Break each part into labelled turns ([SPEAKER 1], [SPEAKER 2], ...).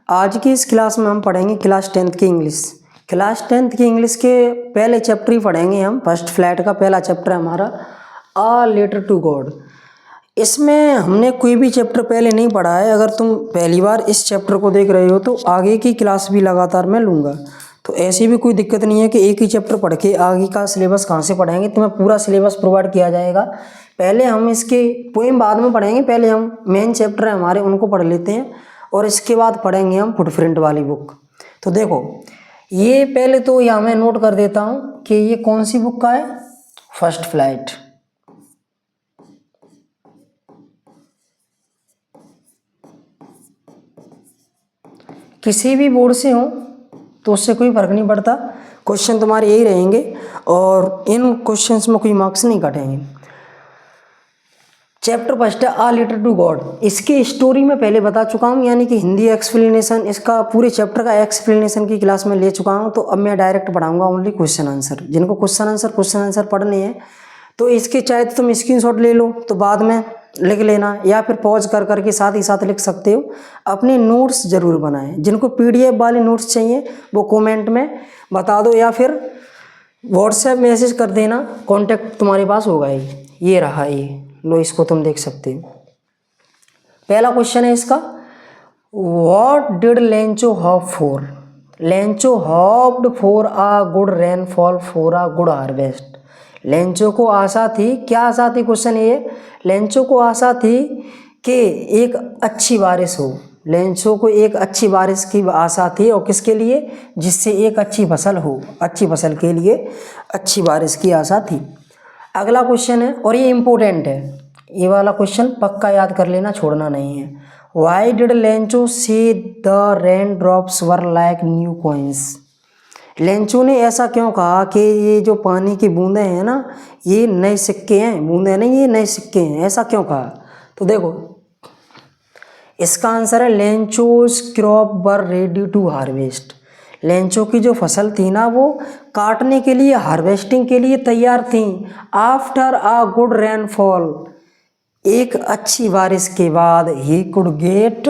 [SPEAKER 1] आज की इस क्लास में हम पढ़ेंगे क्लास 10th की इंग्लिश। क्लास 10th की इंग्लिश के पहले चैप्टर ही पढ़ेंगे हम। फर्स्ट फ्लैट का पहला चैप्टर है हमारा अ लेटर टू गॉड। इसमें हमने कोई भी चैप्टर पहले नहीं पढ़ा है। अगर तुम पहली बार इस चैप्टर को देख रहे हो तो आगे की क्लास भी लगातार मैं लूँगा, तो ऐसी भी कोई दिक्कत नहीं है कि एक ही चैप्टर पढ़ के आगे का सिलेबस कहाँ से पढ़ेंगे। तुम्हें पूरा सिलेबस प्रोवाइड किया जाएगा। पहले हम इसके पोएम बाद में पढ़ेंगे, पहले हम मेन चैप्टर है हमारे उनको पढ़ लेते हैं और इसके बाद पढ़ेंगे हम फुटप्रिंट वाली बुक। तो देखो, ये पहले तो यहाँ मैं नोट कर देता हूँ कि ये कौन सी बुक का है, फर्स्ट फ्लाइट। किसी भी बोर्ड से हो तो उससे कोई फर्क नहीं पड़ता, क्वेश्चन तुम्हारे यही रहेंगे और इन क्वेश्चंस में कोई मार्क्स नहीं कटेंगे। चैप्टर फर्स्ट है आ लेटर टू गॉड। इसकी स्टोरी मैं पहले बता चुका हूँ, यानी कि हिंदी एक्सप्लेनेशन, इसका पूरे चैप्टर का एक्सप्लेनेशन की क्लास में ले चुका हूँ। तो अब मैं डायरेक्ट पढ़ाऊंगा ओनली क्वेश्चन आंसर। जिनको क्वेश्चन आंसर पढ़ने हैं तो इसके चाहे तो तुम स्क्रीनशॉट ले लो तो बाद में लिख लेना, या फिर पॉज कर करके साथ ही साथ लिख सकते हो। अपने नोट्स जरूर बनाएं। जिनको पीडीएफ वाले नोट्स चाहिए वो कमेंट में बता दो, या फिर व्हाट्सएप मैसेज कर देना, कांटेक्ट तुम्हारे पास होगा ही। ये रहा, ये लो, इसको तुम देख सकते हो। पहला क्वेश्चन है इसका, what did Lencho hop for. Lencho hopped for a good rainfall for a good harvest. Lencho को आशा थी, क्या आशा थी, क्वेश्चन ये। लेंचो को आशा थी कि एक अच्छी बारिश हो। लेंचो को एक अच्छी बारिश की आशा थी, और किसके लिए, जिससे एक अच्छी फसल हो। अच्छी फसल के लिए अच्छी बारिश की आशा थी। अगला क्वेश्चन है, और ये इम्पोर्टेंट है, ये वाला क्वेश्चन पक्का याद कर लेना, छोड़ना नहीं है। वाई डिड लेंचो से the rain drops were like new coins. Lencho ने ऐसा क्यों कहा कि ये जो पानी की बूंदें हैं ना, ये नए सिक्के हैं, बूंदें नहीं, ये नए सिक्के हैं, ऐसा क्यों कहा। तो देखो, इसका आंसर है Lencho's crop were ready to harvest. Lencho की जो फसल थी ना, वो काटने के लिए, हार्वेस्टिंग के लिए तैयार थी। आफ्टर अ गुड रेनफॉल, एक अच्छी बारिश के बाद, he could get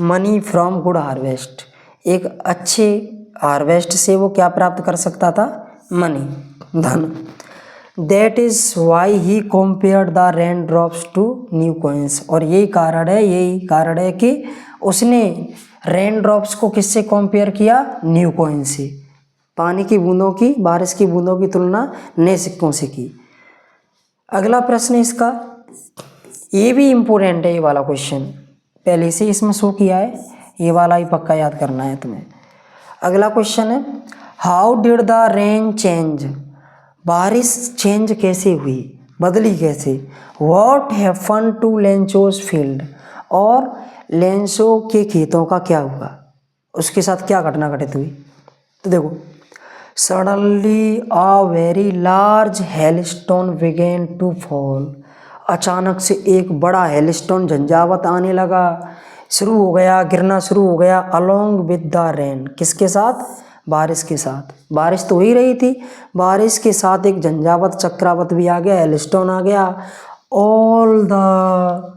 [SPEAKER 1] money from good harvest, एक अच्छे हार्वेस्ट से वो क्या प्राप्त कर सकता था, मनी, धन। That is why he compared the raindrops to new coins. और यही कारण है कि उसने रेन ड्रॉप्स को किससे कंपेयर किया, न्यू कॉइन से। पानी की बूंदों की, बारिश की बूंदों की तुलना नए सिक्कों से की। अगला प्रश्न इसका, ये भी इम्पोर्टेंट है, ये वाला क्वेश्चन पहले से इसमें शो किया है, ये वाला ही पक्का याद करना है तुम्हें। अगला क्वेश्चन है, how did the rain change. बारिश चेंज कैसे हुई, बदली कैसे। What happen to Lencho's field, और लेंचो के खेतों का क्या हुआ, उसके साथ क्या घटना घटित हुई। तो देखो, suddenly a very large hailstone began to fall. अचानक से एक बड़ा हेलस्टोन, झंझावत आने लगा, शुरू हो गया, गिरना शुरू हो गया। अलोंग विद द रेन, किसके साथ, बारिश के साथ। बारिश तो हो ही रही थी, बारिश के साथ एक झंझावत, चक्रवात भी आ गया, हेलस्टोन आ गया। All the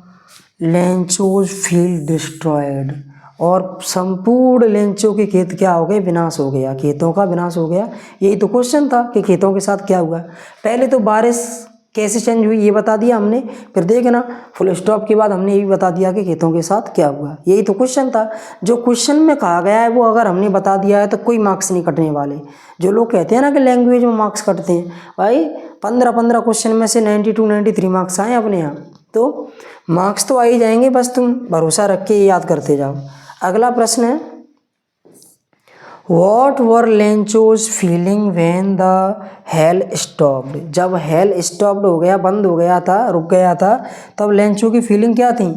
[SPEAKER 1] Lencho's field destroyed, और संपूर्ण लेंचो के खेत क्या हो गए, विनाश हो गया, खेतों का विनाश हो गया। यही तो क्वेश्चन था कि खेतों के साथ क्या हुआ। पहले तो बारिश कैसे चेंज हुई ये बता दिया हमने, फिर देखना फुल स्टॉप के बाद हमने ये भी बता दिया कि खेतों के साथ क्या हुआ। यही तो क्वेश्चन था। जो क्वेश्चन में कहा गया है वो अगर हमने बता दिया है तो कोई मार्क्स नहीं कटने वाले। जो लोग कहते हैं ना कि लैंग्वेज में मार्क्स कटते हैं, भाई 15 क्वेश्चन में से 92 93 मार्क्स आए अपने यहाँ, तो मार्क्स तो आ ही जाएंगे, बस तुम भरोसा रख के याद करते जाओ। अगला प्रश्न है, what were Lencho's feeling when the hell stopped. जब हेल स्टॉप्ड हो गया, बंद हो गया था, रुक गया था, तब लेंचो की फीलिंग क्या थी।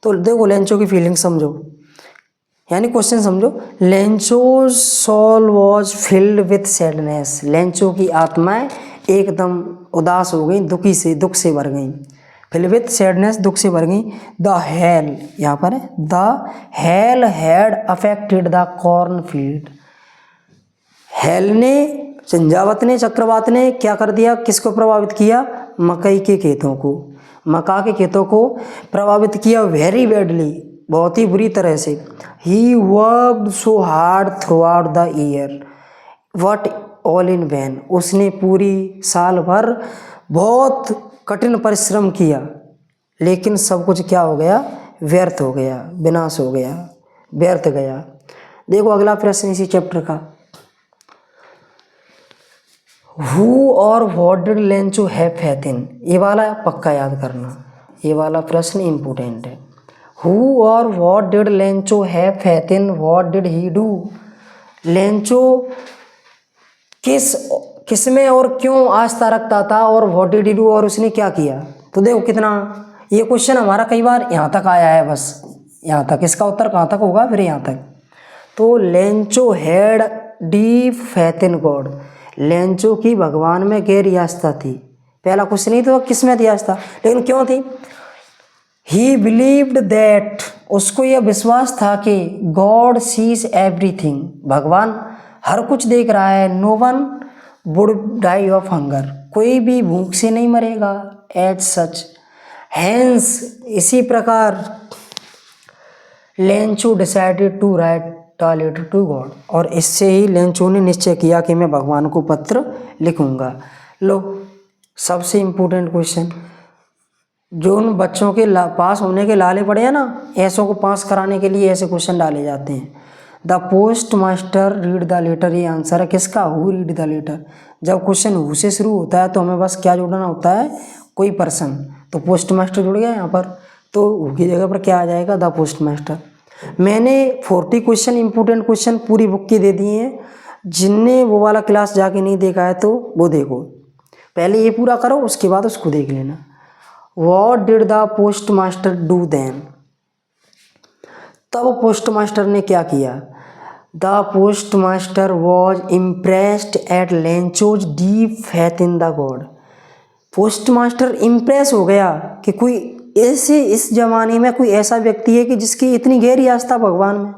[SPEAKER 1] तो देखो, लेंचो की फीलिंग समझो, यानी क्वेश्चन समझो। Lencho's soul was filled with sadness. Lencho की आत्माएं एकदम उदास हो गई, दुख से भर गई। फिल्ड विथ सैडनेस, दुख से भर गई। द हेल, यहाँ पर है, the hell had affected the corn field. Hello ने, झंझावत ने, चक्रवात ने क्या कर दिया, किसको प्रभावित किया, मकई के खेतों को, मक्का के खेतों को प्रभावित किया वेरी बैडली। बहुत ही बुरी तरह से। He worked so hard throughout the year but all in vain, उसने पूरी साल भर बहुत कठिन परिश्रम किया, लेकिन सब कुछ क्या हो गया, व्यर्थ हो गया, विनाश हो गया, व्यर्थ गया। देखो अगला प्रश्न इसी चैप्टर का, हु और what did Lencho have faith in, ये वाला पक्का याद करना, ये वाला प्रश्न इम्पोर्टेंट है। हु और what did Lencho have faith in, what did he do, Lencho किस में और क्यों आस्था रखता था, और व्हाट डिड ही डू, और उसने क्या किया। तो देखो कितना, ये क्वेश्चन हमारा कई बार यहाँ तक आया है, बस यहाँ तक, इसका उत्तर कहाँ तक होगा, फिर यहाँ तक। तो Lencho had deep faith in God, Lencho की भगवान में गहरी आस्था थी। पहला क्वेश्चन नहीं तो किस में थी आस्था, लेकिन क्यों थी। ही बिलीव्ड दैट, उसको यह विश्वास था कि गॉड सीज एवरीथिंग, भगवान हर कुछ देख रहा है। No one would die of hunger, कोई भी भूख से नहीं मरेगा। एज सच हैंस, इसी प्रकार Lencho decided to write the letter to God, और इससे ही लेंचो ने निश्चय किया कि मैं भगवान को पत्र लिखूंगा। लो सबसे इम्पोर्टेंट क्वेश्चन, जो उन बच्चों के पास होने के लाले पड़े हैं ना, ऐसों को पास कराने के लिए ऐसे क्वेश्चन डाले जाते हैं। The postmaster read the letter, ये आंसर है किसका, हु रीड द लेटर। जब क्वेश्चन हु से शुरू होता है तो हमें बस क्या जोड़ना होता है, कोई पर्सन, तो पोस्ट मास्टर जुड़ गया यहाँ पर, तो हु की जगह पर क्या आ जाएगा, द पोस्ट मास्टर। मैंने 40 क्वेश्चन इंपॉर्टेंट क्वेश्चन पूरी बुक के दे दिए हैं, जिनने वो वाला क्लास जाके नहीं देखा है तो वो देखो, पहले ये पूरा करो उसके बाद उसको देख लेना। What did the postmaster do then, तब पोस्ट मास्टर ने क्या किया। The postmaster was impressed at Lencho's deep faith in the God, postmaster impress हो गया कि कोई ऐसे इस जमाने में कोई ऐसा व्यक्ति है कि जिसकी इतनी गहरी आस्था भगवान में,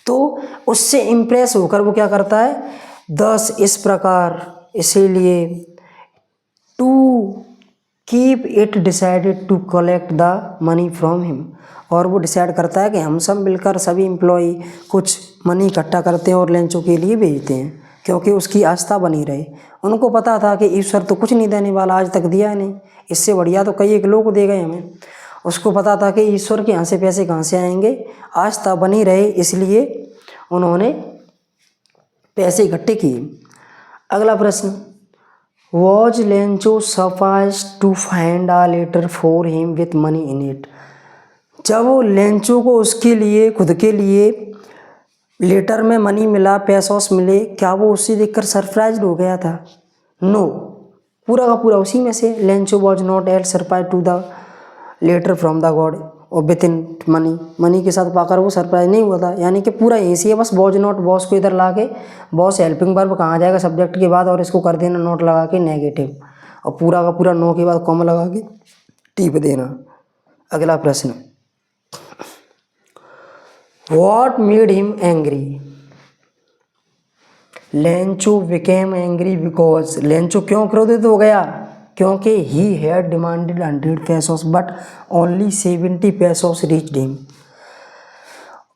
[SPEAKER 1] तो उससे इम्प्रेस होकर वो क्या करता है, दस इस प्रकार, इसीलिए to keep it decided to collect the money from him, और वो डिसाइड करता है कि हम सब मिलकर सभी एम्प्लॉई कुछ मनी इकट्ठा करते हैं और लेंचो के लिए भेजते हैं, क्योंकि उसकी आस्था बनी रहे। उनको पता था कि ईश्वर तो कुछ नहीं देने वाला, आज तक दिया है नहीं, इससे बढ़िया तो कई एक लोग दे गए हमें। उसको पता था कि ईश्वर के यहाँ से पैसे कहाँ से आएंगे, आस्था बनी रहे, इसलिए उन्होंने पैसे इकट्ठे किए। अगला प्रश्न, was Lencho surprised to find a letter for him with money in it, जब लेंचो को उसके लिए खुद के लिए लेटर में मनी मिला, पैसों मिले, क्या वो उसे देखकर सरप्राइज्ड हो गया था। नो, पूरा का पूरा उसी में से। Lencho was not at surprise to the letter from the God और विथ इन मनी, मनी के साथ पाकर वो सरप्राइज नहीं हुआ था, यानी कि पूरा ऐसी है, बस वॉज नॉट, बॉस को इधर ला के, बॉस हेल्पिंग वर्ब कहाँ जाएगा सब्जेक्ट के बाद, और इसको कर देना नोट लगा के नेगेटिव, और पूरा का पूरा नो के बाद कॉमा लगा के टिप देना। अगला प्रश्न, What made him angry? Lencho became angry because, Lencho क्यों क्रोधित हो गया, क्योंकि he had demanded 100 pesos but only 70 pesos reached him,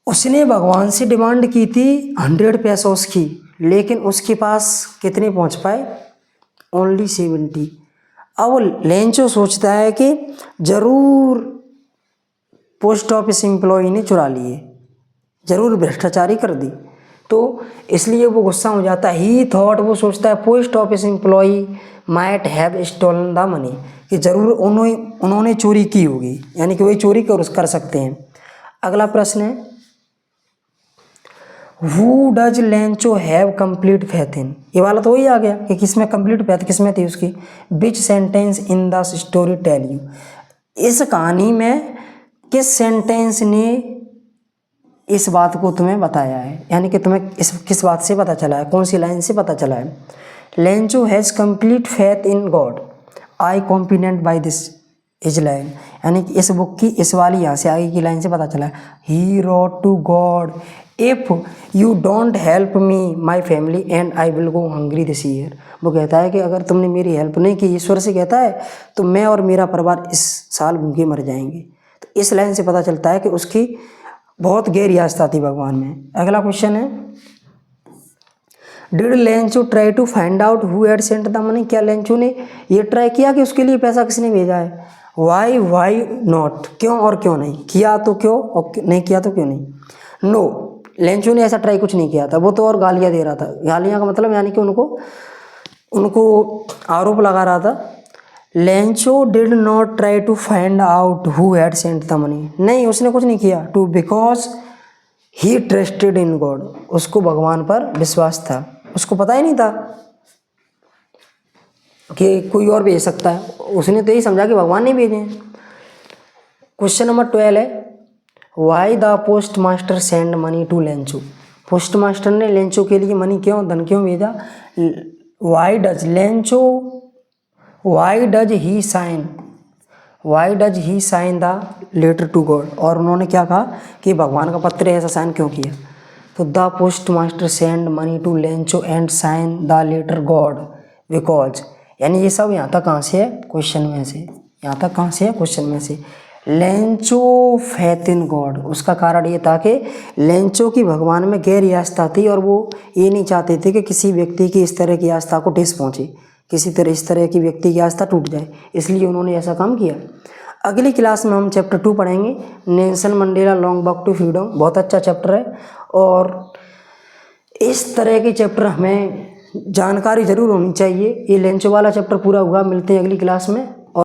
[SPEAKER 1] उसने भगवान से डिमांड की थी 100 pesos की, लेकिन उसके पास कितने पहुंच पाए, ओनली 70। अब लेंचो सोचता है कि जरूर पोस्ट ऑफिस एम्प्लॉय ने चुरा लिए, जरूर भ्रष्टाचारी कर दी, तो इसलिए वो गुस्सा हो जाता है। ही थॉट, वो सोचता है post office employ might have stolen the money, कि जरूर उन्होंने चोरी की होगी, यानी कि वही चोरी कर सकते हैं। अगला प्रश्न है, who does Lencho have complete faith in, ये वाला तो वही आ गया कि किसमें कंप्लीट फेथ किसमें थी उसकी। Which sentence in the story tell you, इस कहानी में किस सेंटेंस ने इस बात को तुम्हें बताया है, यानी कि तुम्हें किस बात से पता चला है, कौन सी लाइन से पता चला है। Lencho has complete faith in God, I confident by this is line, यानी कि इस बुक की इस वाली यहाँ से आगे की लाइन से पता चला है। He wrote to God, if you don't help me my family and I will go hungry this year, वो कहता है कि अगर तुमने मेरी हेल्प नहीं की, ईश्वर से कहता है, तो मैं और मेरा परिवार इस साल भूखे मर जाएंगे। तो इस लाइन से पता चलता है कि उसकी बहुत गहरी आस्था थी भगवान में। अगला क्वेश्चन है, did Lencho try to find out who had sent the money, क्या लेंचो ने ये ट्राई किया कि उसके लिए पैसा किसने भेजा है। वाई नॉट, क्यों और क्यों नहीं, किया तो क्यों और नहीं किया तो क्यों नहीं। नो, लेंचो ने ऐसा ट्राई कुछ नहीं किया था, वो तो और गालियाँ दे रहा था। गालियाँ का मतलब यानी कि उनको आरोप लगा रहा था। Lencho did not try to find out who had sent the money, नहीं उसने कुछ नहीं किया। To because he trusted in God, उसको भगवान पर विश्वास था, उसको पता ही नहीं था कि कोई और भेज सकता है, उसने तो यही समझा कि भगवान ने भेजे हैं। क्वेश्चन नंबर 12 है, why the postmaster send money to Lencho, postmaster ने लेंचो के लिए मनी क्यों, धन क्यों भेजा। Why does he sign the letter to God, और उन्होंने क्या कहा कि भगवान का पत्र ऐसा साइन क्यों किया। तो the postmaster send money to Lencho and sign the letter God because, यानी ये सब यहाँ तक कहाँ से है, क्वेश्चन में से, यहाँ तक कहाँ से है, क्वेश्चन में से। लेंचो फेथ इन गॉड, उसका कारण ये था कि लेंचो की भगवान में गहरी आस्था थी और वो ये नहीं चाहते थे कि किसी व्यक्ति की इस तरह की आस्था को ठेस पहुँचे, किसी तरह इस तरह की व्यक्ति की आस्था टूट जाए, इसलिए उन्होंने ऐसा काम किया। अगली क्लास में हम चैप्टर 2 पढ़ेंगे, Nelson Mandela long walk to freedom, बहुत अच्छा चैप्टर है और इस तरह के चैप्टर हमें जानकारी ज़रूर होनी चाहिए। ये लेंचो वाला चैप्टर पूरा हुआ, मिलते हैं अगली क्लास में।